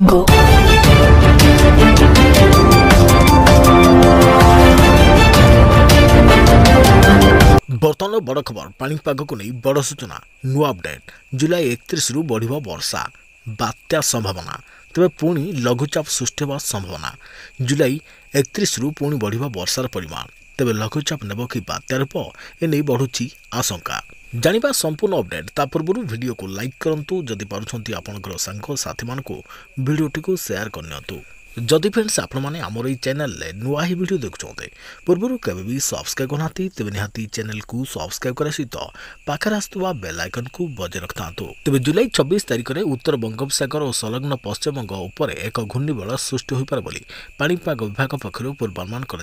Go. बर्तमान बड़ खबर पाणीपाग को नहीं बड़ सूचना नुआ अपडेट जुलाई 31 रु बढ़ वर्षा बात्या संभावना तेज पुणी लघुचाप सृष्टि होगा संभावना जुलाई 31 रु पुणी बढ़ वर्षार परिमाण तेज लघुचाप नेब कि बात्या रूप एने बढ़ुची आशंका जानिबा संपूर्ण अपडेट ता पूर्व वीडियो को लाइक करंतु जदि पारुछंती आपनकर सांग साथी मानकु वीडियोटी को शेयर करनियंतु जदि फ्रेंड्स आपण मैंने आमर ये चैनल रे नुआ ही वीडियो देखुंते पूर्व केवे भी सब्सक्राइब करना तेज निहाती चैनल को सब्सक्राइब करा सहित पाखर आसुवा बेल आइकन को बजाय रखता तेज जुलाई 26 तारिख में उत्तर बंगोपसागर और संलग्न पश्चिमबंग उपर एक घूर्णिबल सृष्टि हो पारे बोली पाणीपाग विभाग पक्षर पूर्वानुमान कर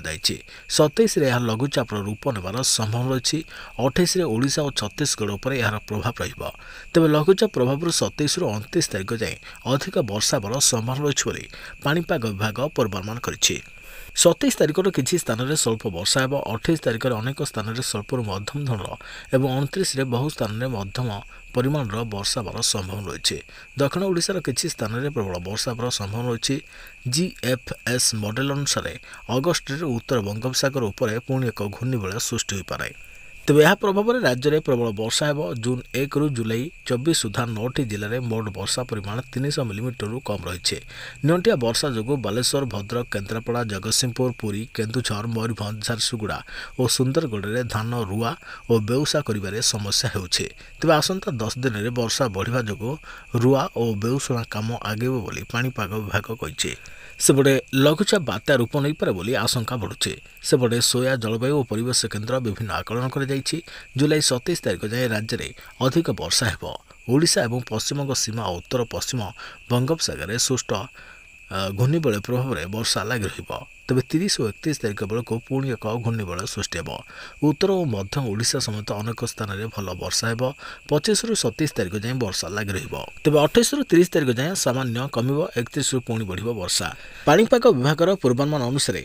27 लघुचाप रूप नेबार संभावना रही 28 ओडिशा और छत्तीसगढ़ उपर यार प्रभाव रहिबो तेज लघुचाप प्रभाव 27 रु 29 तारिख जाए अधिक वर्षा हेबार संभावना रही पाणीपाग विभाग पूर्वानुमान करिछि 27 तारिख किसी स्थान में स्वल्प वर्षा हेब 28 तारिख में अनेक स्थान में स्वल्प मध्यम धरण और 29 में बहु स्थान में मध्यम परिमाण वर्षा हेबार संभावना रही दक्षिण ओडिशार किसी स्थान में प्रबल वर्षा हेबार संभावना रही जीएफएस मॉडल अनुसार अगस्ट में उत्तर बंगोपसागर उपर पुणी एक घूर्णिबल सृष्टि हो पारे तेज यह प्रभाव में राज्य में प्रबल वर्षा हेब जून 1 रु जुलाई 24 सुधा 9टी जिले में मोट वर्षा परिमाण 300 मिलीमीटर कम रही निंटिया वर्षा जो बालेश्वर भद्रक केन्द्रापड़ा जगतसिंहपुर पुरी केन्दुझर मयूरभंज झारसुगुड़ा और सुंदरगढ़ में धान रुआ और बेउसा कर समस्या होते तेज आसंता 10 दिन में वर्षा बढ़ा जो रुआ और बेउषणा काम आगे बोली पाणीपाग विभाग कही सेपटे लघुचाप बात्या रूप नहीं पारे बोली आशंका बढ़ुचे सेपटे सोया जलवायु और परिवेश केन्द्र विभिन्न आकलन कर जुलाई 27 तारिख जाए राज्य में अधिक वर्षा हेब ओडिशा और पश्चिमबंग सीमा और उत्तर पश्चिम बंगोपसागर सृष्ट घूर्णिबल प्रभाव में वर्षा लग रही तेज 30 और 31 तारिख बेलू पुणी एक घूर्णिबल सृष्टि हो उत्तर और मध्य ओडिशा समेत अनेक स्थान में भल वर्षा हो 25 रु 27 तारिख जाए वर्षा लग रही तेज 28 रु 30 तारिख जाए सामान्य कमिब 31 रु पुणी बढ़ वर्षा पाणीपाग विभाग पूर्वानुमान अनुसार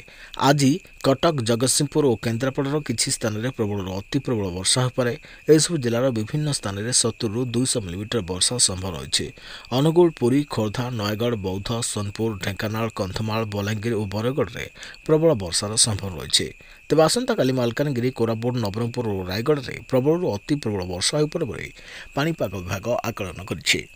आज कटक जगतसिंहपुर और केन्द्रापड़ार किसी स्थान में प्रबल अति प्रबल वर्षा हो पारे एसबू जिलार विभिन्न स्थान में 70 रु 200 मिलीमीटर वर्षा संभव रही अनुगुल पुरी खोर्धा नयगढ़ बौद्ध सोनपुर ढेंकानाल कंधमाल बलांगीर और बरगढ़ में प्रबल वर्षार संभव रही तेज आसंता काली मालकानगिरी कोरापुट नवरंगपुर और रायगढ़ में प्रबल अति प्रबल वर्षा हो पारे पाणीपाग विभाग आकलन करिछि।